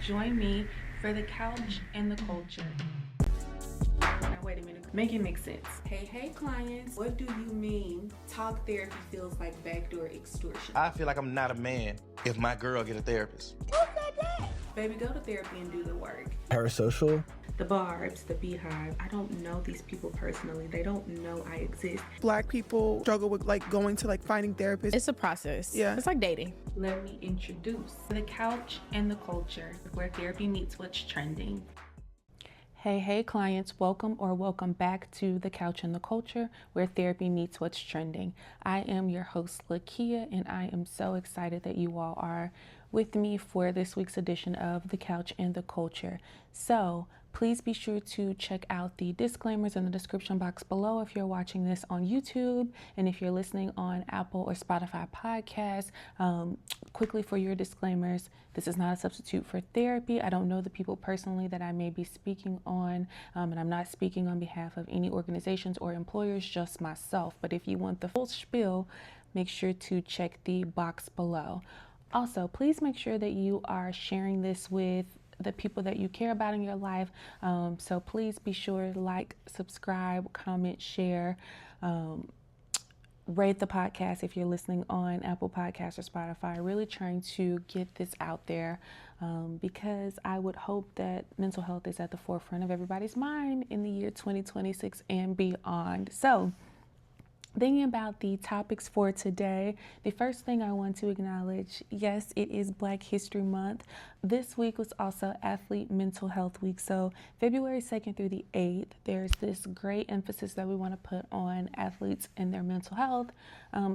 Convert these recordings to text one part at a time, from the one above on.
Join me for the couch and the culture. Now, wait a minute. Make it make sense. Hey, clients, what do you mean talk therapy feels like backdoor extortion? I feel like I'm not a man if my girl get a therapist. Who said that? Baby, go to therapy and do the work. Parasocial. The Barbs, the Beehive. I don't know these people personally. They don't know I exist. Black people struggle with going to finding therapists. It's a process. Yeah. It's like dating. Let me introduce the couch and the culture, where therapy meets what's trending. Hey, clients, welcome back to The Couch and the Culture, where therapy meets what's trending. I am your host, Lakia, and I am so excited that you all are with me for this week's edition of The Couch and the Culture. So please be sure to check out the disclaimers in the description box below if you're watching this on YouTube, and if you're listening on Apple or Spotify podcasts. Quickly for your disclaimers, this is not a substitute for therapy. I don't know the people personally that I may be speaking on, and I'm not speaking on behalf of any organizations or employers, just myself. But if you want the full spiel, make sure to check the box below. Also, please make sure that you are sharing this with the people that you care about in your life. So please be sure to like, subscribe, comment, share, rate the podcast if you're listening on Apple Podcasts or Spotify. Really trying to get this out there because I would hope that mental health is at the forefront of everybody's mind in the year 2026 and beyond. So, thinking about the topics for today, the first thing I want to acknowledge, yes, it is Black History Month. This week was also Athlete Mental Health Week. So February 2nd through the 8th, there's this great emphasis that we want to put on athletes and their mental health.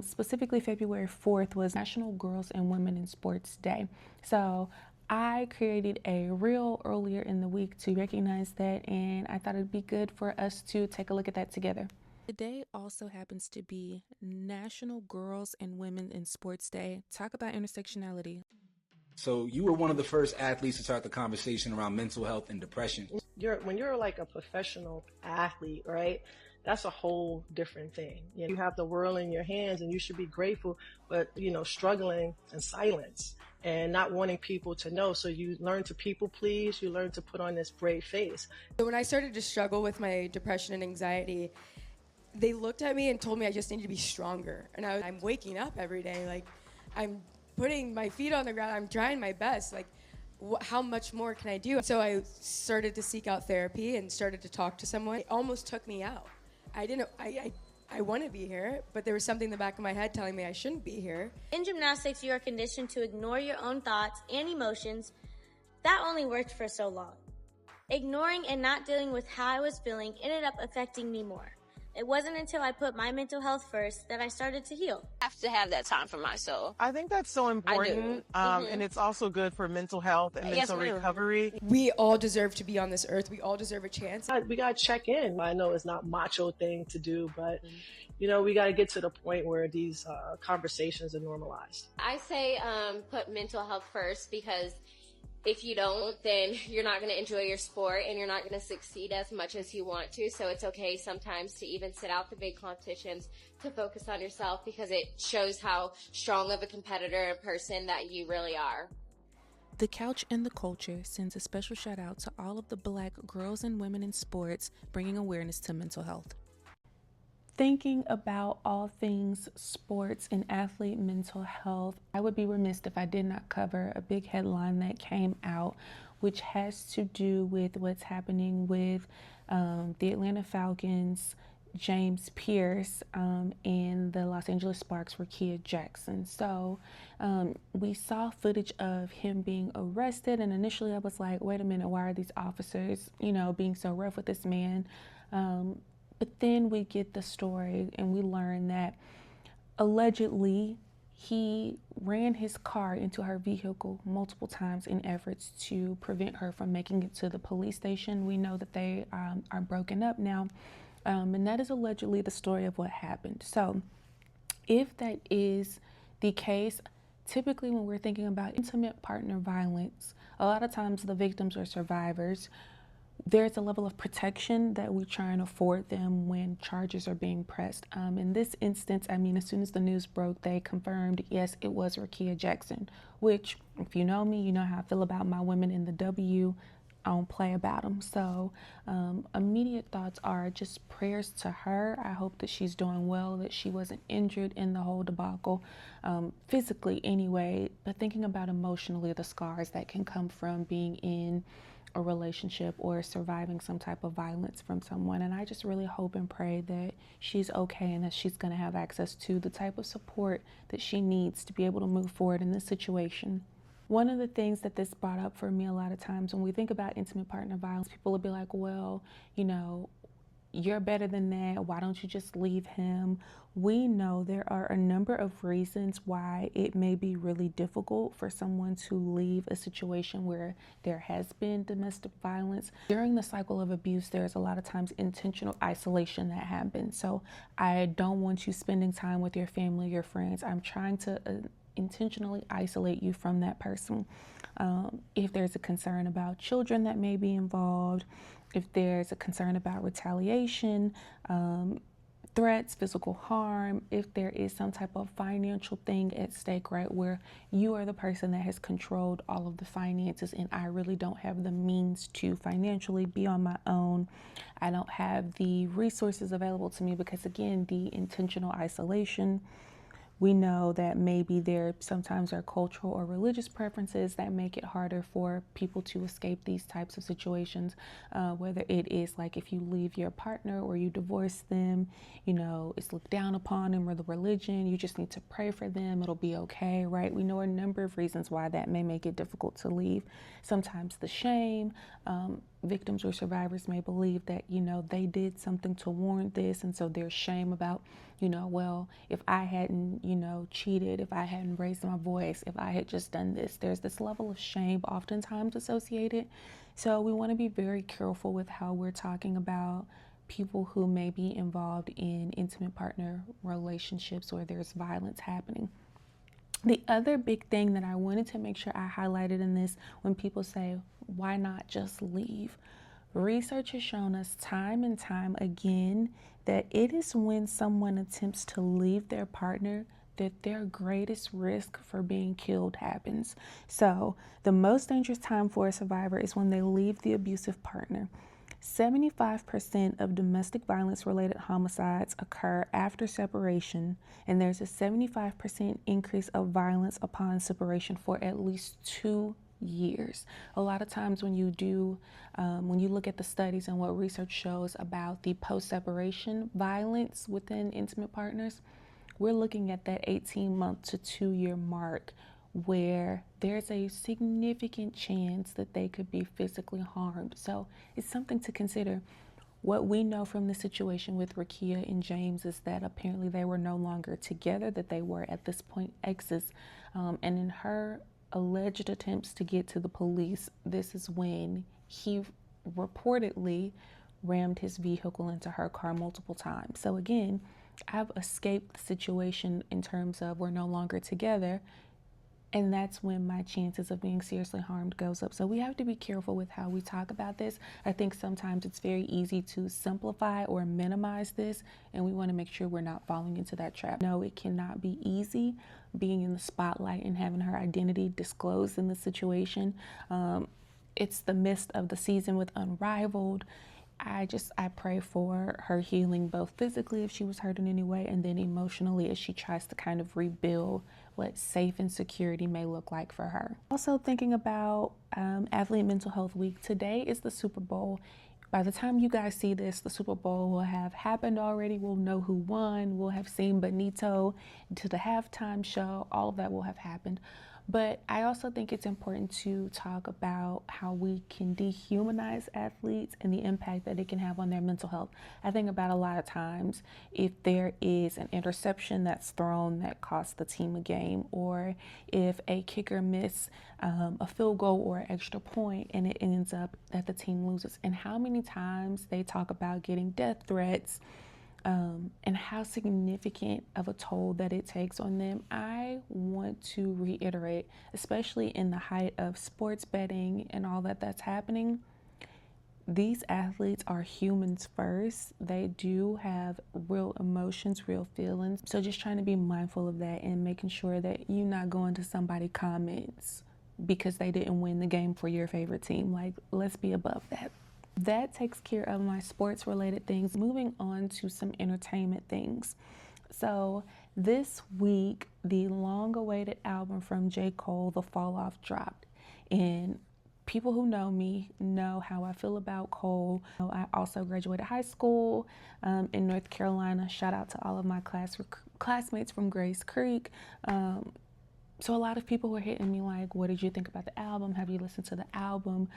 Specifically, February 4th was National Girls and Women in Sports Day. So I created a reel earlier in the week to recognize that, and I thought it'd be good for us to take a look at that together. Today also happens to be National Girls and Women in Sports Day. Talk about intersectionality. So you were one of the first athletes to start the conversation around mental health and depression. When you're like a professional athlete, right? That's a whole different thing. You have the world in your hands and you should be grateful, but struggling in silence and not wanting people to know. So you learn to people please, you learn to put on this brave face. So when I started to struggle with my depression and anxiety, they looked at me and told me I just needed to be stronger. And I'm waking up every day, I'm putting my feet on the ground, I'm trying my best. How much more can I do? So I started to seek out therapy and started to talk to someone. It almost took me out. I want to be here, but there was something in the back of my head telling me I shouldn't be here. In gymnastics, you are conditioned to ignore your own thoughts and emotions. That only worked for so long. Ignoring and not dealing with how I was feeling ended up affecting me more. It wasn't until I put my mental health first that I started to heal. I have to have that time for myself. I think that's so important, and it's also good for mental health and mental recovery. We all deserve to be on this earth. We all deserve a chance. We got to check in. I know it's not a macho thing to do, but we got to get to the point where these conversations are normalized. I say put mental health first, because if you don't, then you're not going to enjoy your sport and you're not going to succeed as much as you want to. So it's okay sometimes to even sit out the big competitions to focus on yourself, because it shows how strong of a competitor and person that you really are. The Couch and the Culture sends a special shout out to all of the Black girls and women in sports, bringing awareness to mental health. Thinking about all things sports and athlete mental health, I would be remiss if I did not cover a big headline that came out, which has to do with what's happening with the Atlanta Falcons, James Pierce, and the Los Angeles Sparks, Rickea Jackson. So we saw footage of him being arrested, and initially I was like, wait a minute, why are these officers, being so rough with this man? But then we get the story and we learn that allegedly he ran his car into her vehicle multiple times in efforts to prevent her from making it to the police station. We know that they are broken up now, and that is allegedly the story of what happened. So if that is the case, typically when we're thinking about intimate partner violence, a lot of times the victims or survivors there's a level of protection that we try and afford them when charges are being pressed. In this instance, I mean, as soon as the news broke, they confirmed, yes, it was Rakia Jackson, which, if you know me, you know how I feel about my women in the W. I don't play about them. So immediate thoughts are just prayers to her. I hope that she's doing well, that she wasn't injured in the whole debacle, physically anyway, but thinking about emotionally the scars that can come from being in a relationship or surviving some type of violence from someone. And I just really hope and pray that she's okay and that she's going to have access to the type of support that she needs to be able to move forward in this situation. One of the things that this brought up for me a lot of times when we think about intimate partner violence, people will be like, well, you know, you're better than that. Why don't you just leave him? We know there are a number of reasons why it may be really difficult for someone to leave a situation where there has been domestic violence. During the cycle of abuse, there's a lot of times intentional isolation that happens. So I don't want you spending time with your family, your friends. I'm trying to intentionally isolate you from that person. If there's a concern about children that may be involved, if there's a concern about retaliation, threats, physical harm, if there is some type of financial thing at stake, right, where you are the person that has controlled all of the finances and I really don't have the means to financially be on my own. I don't have the resources available to me because, again, the intentional isolation. We know that maybe there sometimes are cultural or religious preferences that make it harder for people to escape these types of situations, whether it is like if you leave your partner or you divorce them, you know, it's looked down upon them, or the religion, you just need to pray for them, it'll be okay, right? We know a number of reasons why that may make it difficult to leave. Sometimes the shame, victims or survivors may believe that, you know, they did something to warrant this, and so there's shame about, you know, well, if I hadn't, you know, cheated, if I hadn't raised my voice, if I had just done this, there's this level of shame oftentimes associated. So we want to be very careful with how we're talking about people who may be involved in intimate partner relationships where there's violence happening. The other big thing that I wanted to make sure I highlighted in this, when people say, why not just leave? Research has shown us time and time again that it is when someone attempts to leave their partner that their greatest risk for being killed happens. So the most dangerous time for a survivor is when they leave the abusive partner. 75% of domestic violence related homicides occur after separation, and there's a 75% increase of violence upon separation for at least 2 years. A lot of times when you look at the studies and what research shows about the post-separation violence within intimate partners, we're looking at that 18-month to 2-year mark where there's a significant chance that they could be physically harmed. So it's something to consider. What we know from the situation with Rakia and James is that apparently they were no longer together, that they were at this point exes. And in her alleged attempts to get to the police, this is when he reportedly rammed his vehicle into her car multiple times. So again, I've escaped the situation in terms of we're no longer together, and that's when my chances of being seriously harmed goes up. So we have to be careful with how we talk about this. I think sometimes it's very easy to simplify or minimize this, and we want to make sure we're not falling into that trap. No, it cannot be easy being in the spotlight and having her identity disclosed in the situation. It's the midst of the season with Unrivaled. I pray for her healing, both physically if she was hurt in any way, and then emotionally as she tries to kind of rebuild what safe and security may look like for her. Also thinking about Athlete Mental Health Week. Today is the Super Bowl. By the time you guys see this, the Super Bowl will have happened already. We'll know who won. We'll have seen Benito to the halftime show. All of that will have happened. But I also think it's important to talk about how we can dehumanize athletes and the impact that it can have on their mental health. I think about a lot of times if there is an interception that's thrown that costs the team a game, or if a kicker misses a field goal or an extra point and it ends up that the team loses, and how many times they talk about getting death threats, and how significant of a toll that it takes on them. I want to reiterate, especially in the height of sports betting and all that's happening, these athletes are humans first. They do have real emotions, real feelings. So just trying to be mindful of that and making sure that you're not going to somebody's comments because they didn't win the game for your favorite team. Like, let's be above that. That takes care of my sports related things. Moving on to some entertainment things. So this week, the long-awaited album from J. Cole, The Fall Off, dropped. And people who know me know how I feel about Cole. I also graduated high school in North Carolina. Shout out to all of my classmates from Grace Creek. So a lot of people were hitting me like, what did you think about the album? Have you listened to the album?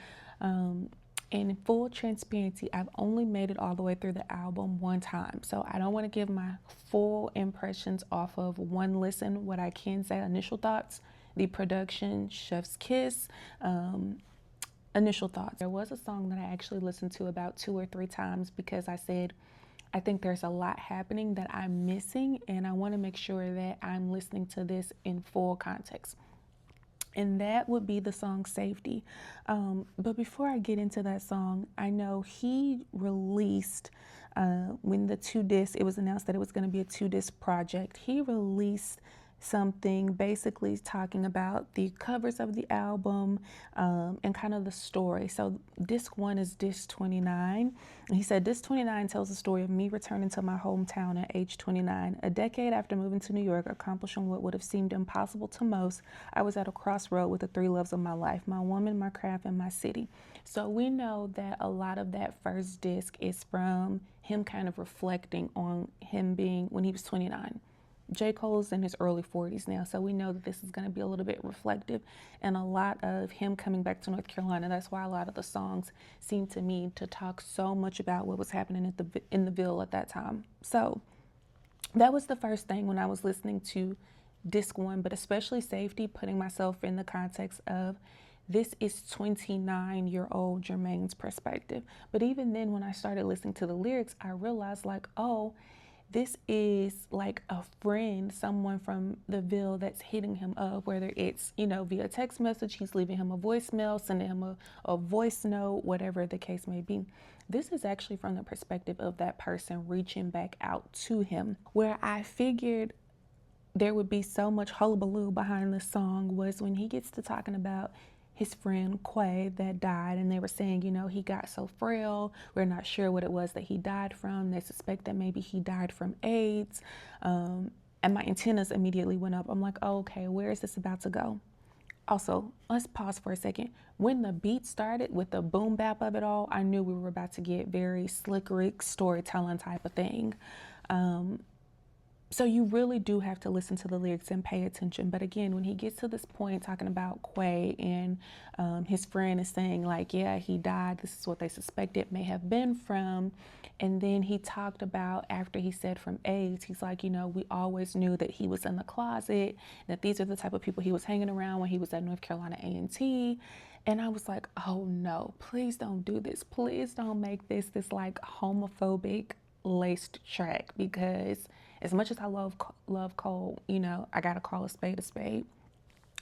In full transparency, I've only made it all the way through the album one time. So I don't want to give my full impressions off of one listen. What I can say, initial thoughts, the production, chef's kiss, initial thoughts. There was a song that I actually listened to about 2 or 3 times because I said, I think there's a lot happening that I'm missing, and I want to make sure that I'm listening to this in full context. And that would be the song Safety. But before I get into that song, I know he released, when the 2-disc, it was announced that it was going to be a 2-disc project, he released something basically talking about the covers of the album and kind of the story. So disc 1 is disc 29. And he said, disc 29 tells the story of me returning to my hometown at age 29. A decade after moving to New York, accomplishing what would have seemed impossible to most, I was at a crossroad with the 3 loves of my life, my woman, my craft, and my city. So we know that a lot of that first disc is from him kind of reflecting on him being when he was 29. J. Cole's in his early 40s now, so we know that this is going to be a little bit reflective and a lot of him coming back to North Carolina. That's why a lot of the songs seem to me to talk so much about what was happening in the Ville at that time. So that was the first thing when I was listening to disc 1, but especially Safety, putting myself in the context of this is 29-year-old Jermaine's perspective. But even then, when I started listening to the lyrics, I realized like, oh, this is like a friend, someone from the Ville that's hitting him up, whether it's, via text message, he's leaving him a voicemail, sending him a voice note, whatever the case may be. This is actually from the perspective of that person reaching back out to him. Where I figured there would be so much hullabaloo behind the song was when he gets to talking about his friend Quay that died, and they were saying, he got so frail, we're not sure what it was that he died from. They suspect that maybe he died from AIDS, and my antennas immediately went up. I'm like, oh, okay, where is this about to go? Also, let's pause for a second. When the beat started with the boom bap of it all, I knew we were about to get very Slick Rick storytelling type of thing. So you really do have to listen to the lyrics and pay attention. But again, when he gets to this point talking about Quay and his friend is saying like, yeah, he died. This is what they suspect it may have been from. And then he talked about after he said from AIDS, he's like, we always knew that he was in the closet, that these are the type of people he was hanging around when he was at North Carolina A&T. And I was like, oh no, please don't do this. Please don't make this like homophobic laced track, because as much as I love Cole, I gotta call a spade a spade.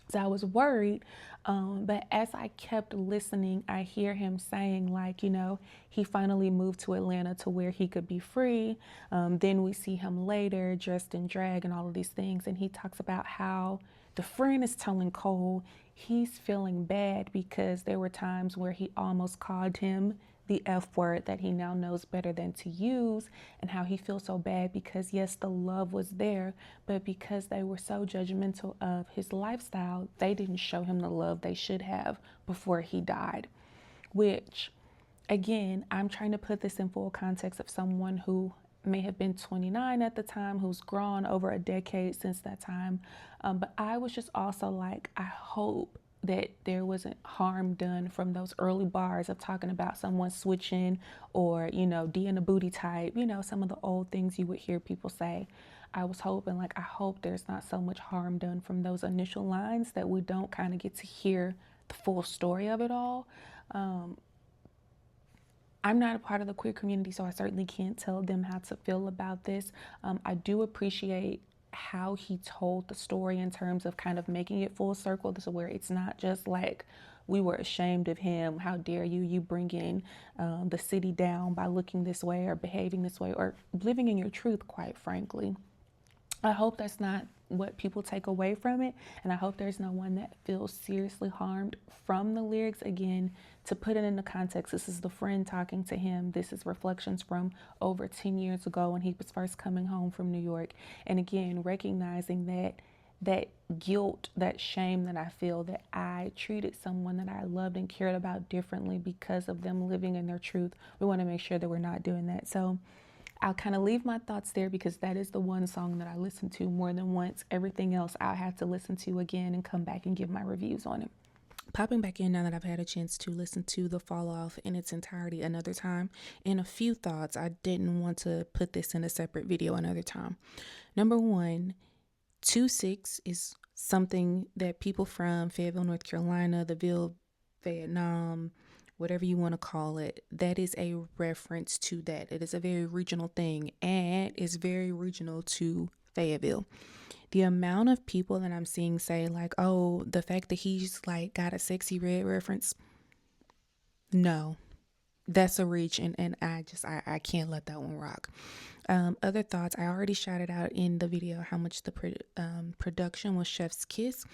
So I was worried, but as I kept listening, I hear him saying like, he finally moved to Atlanta to where he could be free. Then we see him later dressed in drag and all of these things, and he talks about how the friend is telling Cole he's feeling bad because there were times where he almost called him the F word that he now knows better than to use, and how he feels so bad because yes, the love was there, but because they were so judgmental of his lifestyle, they didn't show him the love they should have before he died. Which, again, I'm trying to put this in full context of someone who may have been 29 at the time, who's grown over a decade since that time. But I was just also like, I hope that there wasn't harm done from those early bars of talking about someone switching or, D in the booty type, some of the old things you would hear people say. I was hoping, I hope there's not so much harm done from those initial lines that we don't kind of get to hear the full story of it all. I'm not a part of the queer community, so I certainly can't tell them how to feel about this. I do appreciate how he told the story in terms of kind of making it full circle, to where it's not just like we were ashamed of him. How dare you bring in the city down by looking this way or behaving this way or living in your truth, quite frankly. I hope that's not what people take away from it, and I hope there's no one that feels seriously harmed from the lyrics. Again, to put it into context, this is the friend talking to him. This is reflections from over 10 years ago when he was first coming home from New York. And again, recognizing that guilt, that shame that I feel that I treated someone that I loved and cared about differently because of them living in their truth. We want to make sure that we're not doing that. So I'll kind of leave my thoughts there because that is the one song that I listened to more than once. Everything else I'll have to listen to again and come back and give my reviews on it. Popping back in now that I've had a chance to listen to The Fall Off in its entirety another time, and a few thoughts. I didn't want to put this in a separate video another time. Number one, 2-6 is something that people from Fayetteville, North Carolina, the Ville, Vietnam, whatever you want to call it, that is a reference to that. It is a very regional thing, and it's very regional to Fayetteville. The amount of people that I'm seeing say like, oh, the fact that he's like got a Sexy Red reference, no, that's a reach, and I can't let that one rock. Other thoughts, I already shouted out in the video how much the production was chef's kiss.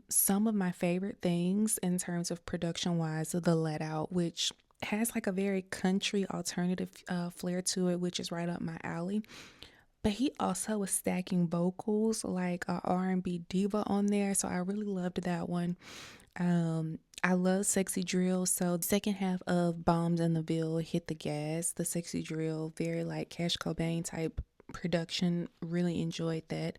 Some of my favorite things in terms of production wise are the Let Out, which has like a very country alternative flair to it, which is right up my alley. But he also was stacking vocals like a R&B diva on there, so I really loved that one. I love Sexy Drill, so the second half of Bombs in the Ville, Hit the Gas, the Sexy Drill, very like Cash Cobain type production, really enjoyed that.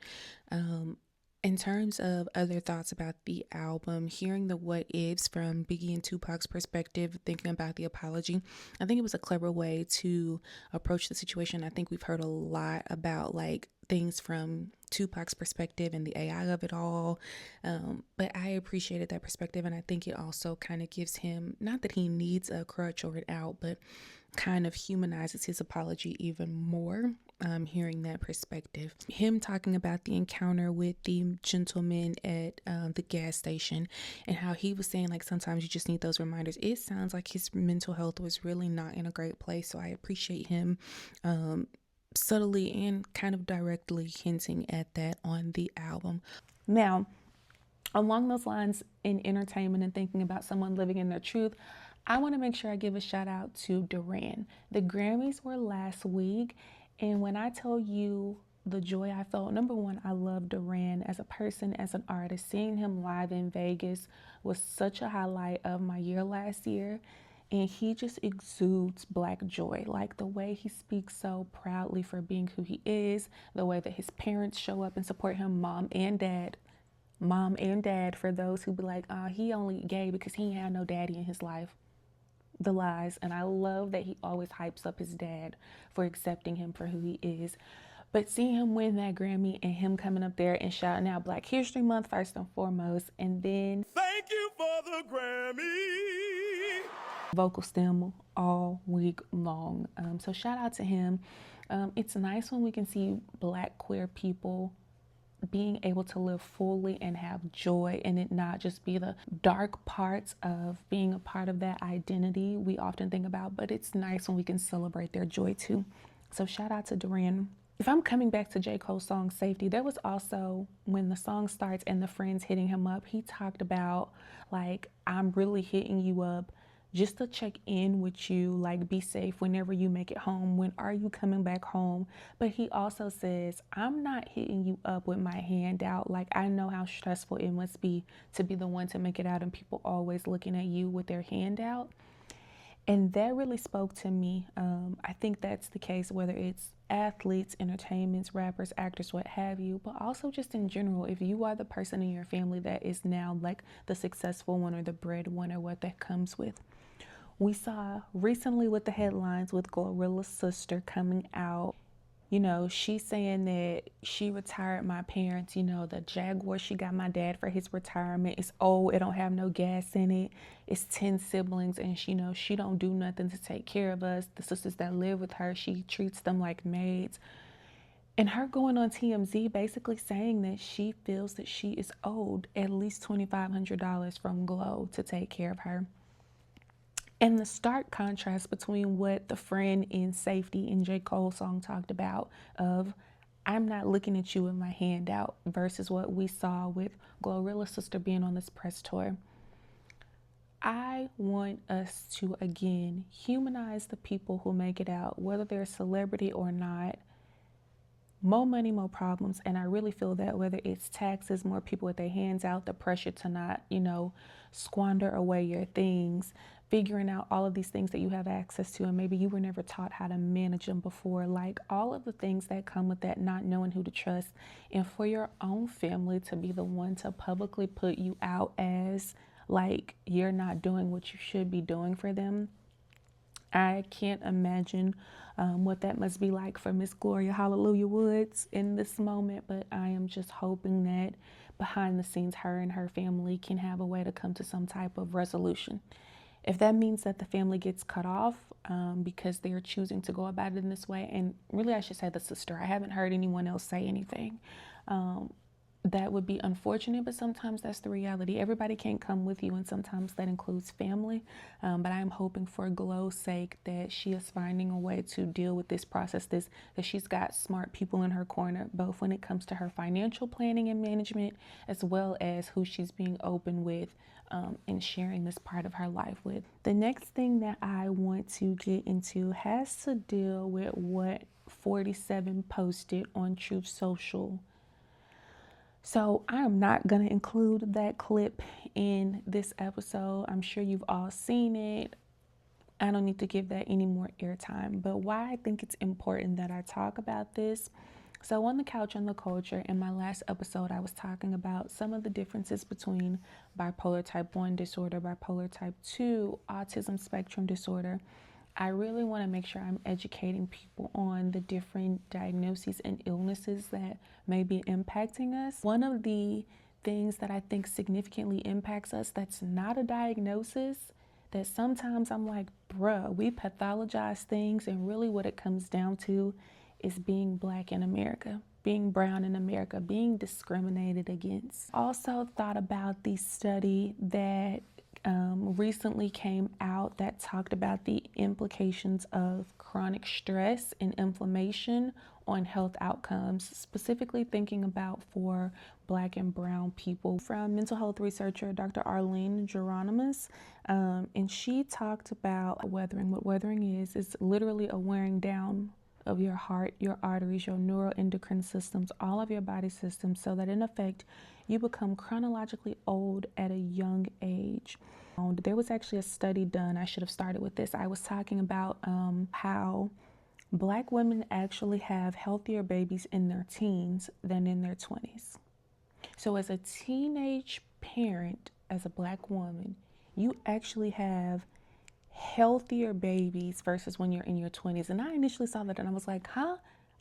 In terms of other thoughts about the album, hearing the what ifs from Biggie and Tupac's perspective, thinking about the apology, I think it was a clever way to approach the situation. I think we've heard a lot about like things from Tupac's perspective and the AI of it all, but I appreciated that perspective, and I think it also kind of gives him, not that he needs a crutch or an out, but kind of humanizes his apology even more. Hearing that perspective, him talking about the encounter with the gentleman at the gas station, and how he was saying like sometimes you just need those reminders. It sounds like his mental health was really not in a great place, so I appreciate him subtly and kind of directly hinting at that on the album. Now, along those lines, in entertainment and thinking about someone living in their truth, I want to make sure I give a shout out to Duran. The Grammys were last week, and when I tell you the joy I felt, number one, I love Duran as a person, as an artist. Seeing him live in Vegas was such a highlight of my year last year. And he just exudes Black joy, like the way he speaks so proudly for being who he is, the way that his parents show up and support him, mom and dad, for those who be like, he only gay because he ain't had no daddy in his life. The lies. And I love that he always hypes up his dad for accepting him for who he is. But seeing him win that Grammy and him coming up there and shouting out Black History Month first and foremost, and then thank you for the Grammy vocal stem all week long. So shout out to him. It's nice when we can see Black queer people being able to live fully and have joy, and it not just be the dark parts of being a part of that identity we often think about, but it's nice when we can celebrate their joy too. So shout out to Duran. If I'm coming back to J. Cole's song Safety, there was also, when the song starts and the friends hitting him up, he talked about like, I'm really hitting you up just to check in with you, like be safe whenever you make it home. When are you coming back home? But he also says, I'm not hitting you up with my hand out. Like, I know how stressful it must be to be the one to make it out and people always looking at you with their hand out. And that really spoke to me. I think that's the case, whether it's athletes, entertainments, rappers, actors, what have you, but also just in general, if you are the person in your family that is now like the successful one or the breadwinner, what that comes with. We saw recently with the headlines with Glorilla's sister coming out, you know, she's saying that she retired my parents, you know, the Jaguar she got my dad for his retirement is old, it don't have no gas in it, it's 10 siblings, and she knows she don't do nothing to take care of us. The sisters that live with her, she treats them like maids. And her going on TMZ basically saying that she feels that she is owed at least $2,500 from Glow to take care of her. And the stark contrast between what the friend in Safety in J. Cole's song talked about of I'm not looking at you with my hand out versus what we saw with Glorilla's sister being on this press tour. I want us to, again, humanize the people who make it out, whether they're a celebrity or not. More money, more problems. And I really feel that whether it's taxes, more people with their hands out, the pressure to not, squander away your things, figuring out all of these things that you have access to and maybe you were never taught how to manage them before, like all of the things that come with that, not knowing who to trust, and for your own family to be the one to publicly put you out as like you're not doing what you should be doing for them. I can't imagine what that must be like for Miss Gloria Hallelujah Woods in this moment, but I am just hoping that behind the scenes, her and her family can have a way to come to some type of resolution. If that means that the family gets cut off because they're choosing to go about it in this way, and really I should say the sister, I haven't heard anyone else say anything. That would be unfortunate, but sometimes that's the reality. Everybody can't come with you, and sometimes that includes family. But I'm hoping for Glow's sake that she is finding a way to deal with this process, that she's got smart people in her corner, both when it comes to her financial planning and management, as well as who she's being open with and sharing this part of her life with. The next thing that I want to get into has to deal with what 47 posted on Truth Social. So I am not going to include that clip in this episode. I'm sure you've all seen it. I don't need to give that any more airtime. But why I think it's important that I talk about this. So on The Couch and the Culture, in my last episode, I was talking about some of the differences between bipolar type 1 disorder, bipolar type 2, autism spectrum disorder. I really want to make sure I'm educating people on the different diagnoses and illnesses that may be impacting us. One of the things that I think significantly impacts us that's not a diagnosis, that sometimes I'm like, bruh, we pathologize things, and really what it comes down to is being Black in America, being brown in America, being discriminated against. Also thought about the study that recently came out that talked about the implications of chronic stress and inflammation on health outcomes, specifically thinking about for Black and brown people, from mental health researcher Dr. Arlene Geronimus. And she talked about weathering. What weathering is literally a wearing down of your heart, your arteries, your neuroendocrine systems, all of your body systems, so that in effect you become chronologically old at a young age. There was actually a study done, I should have started with this. I was talking about how Black women actually have healthier babies in their teens than in their 20s. So as a teenage parent, as a Black woman, you actually have healthier babies versus when you're in your 20s. And I initially saw that and I was like,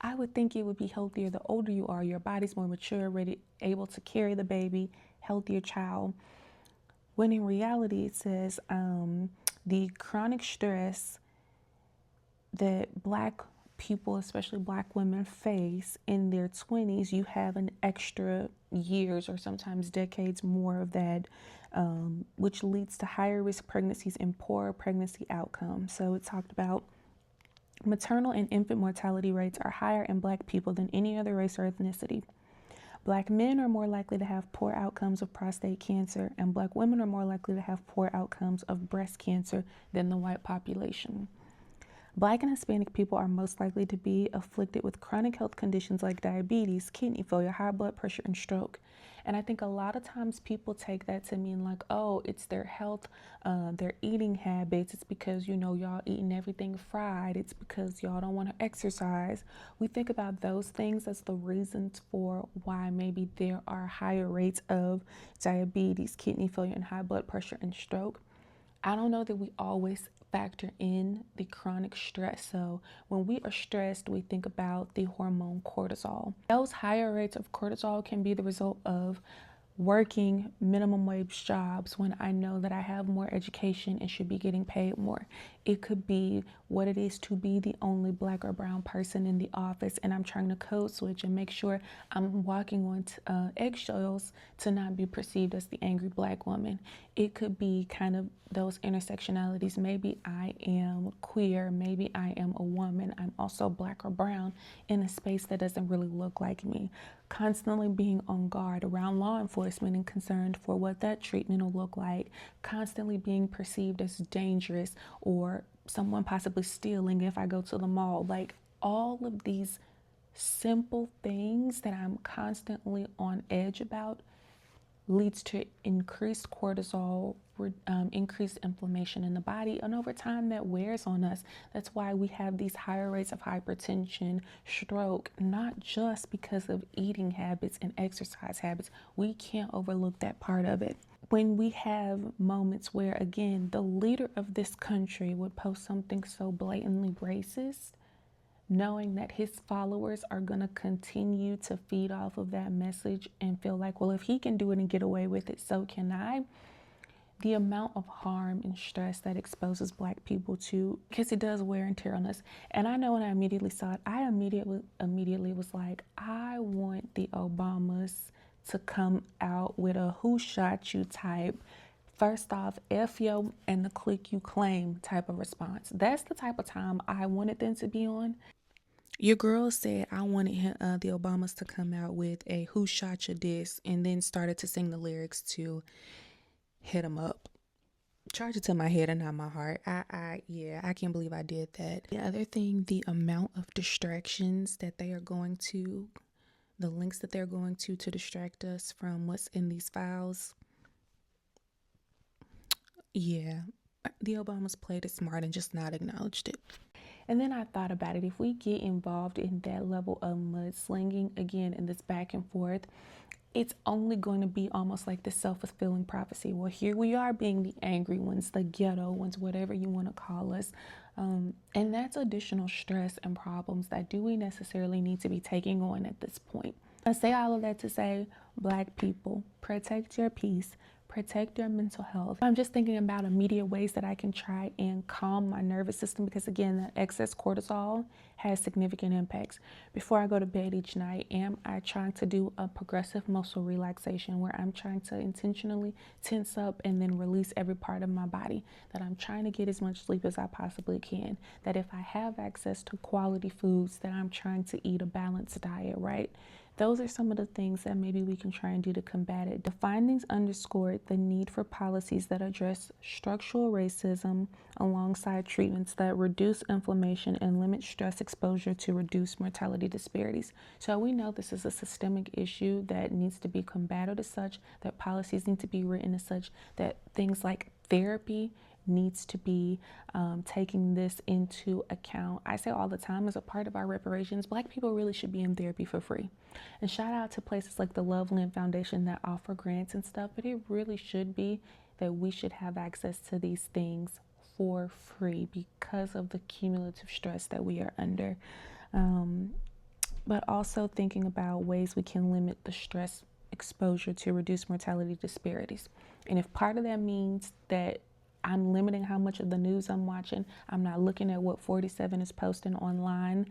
I would think it would be healthier the older you are. Your body's more mature, ready, able to carry the baby, healthier child. When in reality, it says the chronic stress that Black people, especially Black women, face in their 20s, you have an extra years or sometimes decades more of that, which leads to higher risk pregnancies and poorer pregnancy outcomes. So it talked about maternal and infant mortality rates are higher in Black people than any other race or ethnicity. Black men are more likely to have poor outcomes of prostate cancer, and Black women are more likely to have poor outcomes of breast cancer than the white population. Black and Hispanic people are most likely to be afflicted with chronic health conditions like diabetes, kidney failure, high blood pressure, and stroke. And I think a lot of times people take that to mean like, oh, it's their health, their eating habits. It's because, y'all eating everything fried. It's because y'all don't want to exercise. We think about those things as the reasons for why maybe there are higher rates of diabetes, kidney failure, and high blood pressure and stroke. I don't know that we always factor in the chronic stress. So when we are stressed, we think about the hormone cortisol. Those higher rates of cortisol can be the result of working minimum wage jobs when I know that I have more education and should be getting paid more. It could be what it is to be the only Black or brown person in the office, and I'm trying to code switch and make sure I'm walking on eggshells to not be perceived as the angry Black woman. It could be kind of those intersectionalities. Maybe I am queer, maybe I am a woman, I'm also Black or brown in a space that doesn't really look like me. Constantly being on guard around law enforcement and concerned for what that treatment will look like, constantly being perceived as dangerous or someone possibly stealing if I go to the mall. Like, all of these simple things that I'm constantly on edge about leads to increased cortisol, increased inflammation in the body, and over time that wears on us. That's why we have these higher rates of hypertension, stroke, not just because of eating habits and exercise habits. We can't overlook that part of it. When we have moments where, again, the leader of this country would post something so blatantly racist, knowing that his followers are going to continue to feed off of that message and feel like, well, if he can do it and get away with it, so can I. The amount of harm and stress that exposes Black people to, because it does wear and tear on us. And I know when I immediately saw it, I immediately was like, I want the Obamas to come out with a who shot you type, first off, F yo and the clique you claim type of response. That's the type of time I wanted them to be on. Your girl said I wanted the Obamas to come out with a who shot you diss and then started to sing the lyrics to Hit 'em Up. Charge it to my head and not my heart. I can't believe I did that. The other thing, the amount of distractions that they are going to, the links that they're going to distract us from what's in these files. Yeah, the Obamas played it smart and just not acknowledged it. And then I thought about it. If we get involved in that level of mudslinging, again, in this back and forth, it's only going to be almost like this self-fulfilling prophecy. Well, here we are being the angry ones, the ghetto ones, whatever you want to call us. And that's additional stress and problems that do we necessarily need to be taking on at this point. I say all of that to say, Black people, protect your peace, protect your mental health. I'm just thinking about immediate ways that I can try and calm my nervous system, because again, that excess cortisol has significant impacts. Before I go to bed each night, am I trying to do a progressive muscle relaxation where I'm trying to intentionally tense up and then release every part of my body, that I'm trying to get as much sleep as I possibly can, that if I have access to quality foods, that I'm trying to eat a balanced diet, right? Those are some of the things that maybe we can try and do to combat it. The findings underscored the need for policies that address structural racism alongside treatments that reduce inflammation and limit stress exposure to reduce mortality disparities. So we know this is a systemic issue that needs to be combated as such, that policies need to be written as such, that things like therapy needs to be taking this into account. I say all the time, as a part of our reparations, Black people really should be in therapy for free. And shout out to places like the Loveland Foundation that offer grants and stuff, but it really should be that we should have access to these things for free because of the cumulative stress that we are under. But also thinking about ways we can limit the stress exposure to reduce mortality disparities. And if part of that means that I'm limiting how much of the news I'm watching, I'm not looking at what 47 is posting online,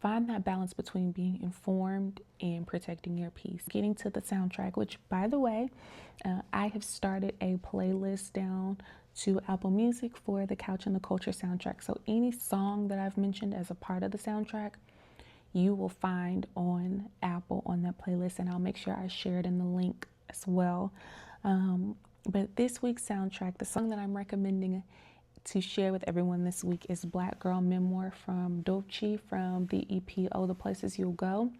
find that balance between being informed and protecting your peace. Getting to the soundtrack, which, by the way, I have started a playlist down to Apple Music for the Couch and the Culture soundtrack. So any song that I've mentioned as a part of the soundtrack, you will find on Apple on that playlist, and I'll make sure I share it in the link as well. But this week's soundtrack, the song that I'm recommending to share with everyone this week is Black Girl Memoir from Dochi from the EP, Oh, the Places You'll Go.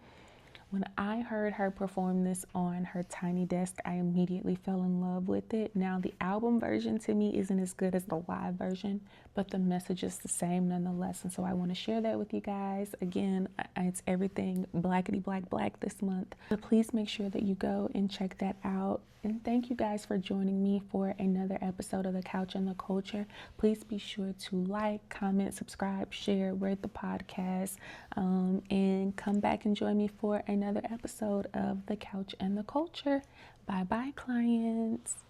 When I heard her perform this on her tiny desk, I immediately fell in love with it. Now, the album version to me isn't as good as the live version, but the message is the same nonetheless. And so I want to share that with you guys. Again, it's everything blackity black this month. But please make sure that you go and check that out. And thank you guys for joining me for another episode of The Couch and the Culture. Please be sure to like, comment, subscribe, share, rate the podcast, and come back and join me for another episode of The Couch and the Culture. Bye bye, clients.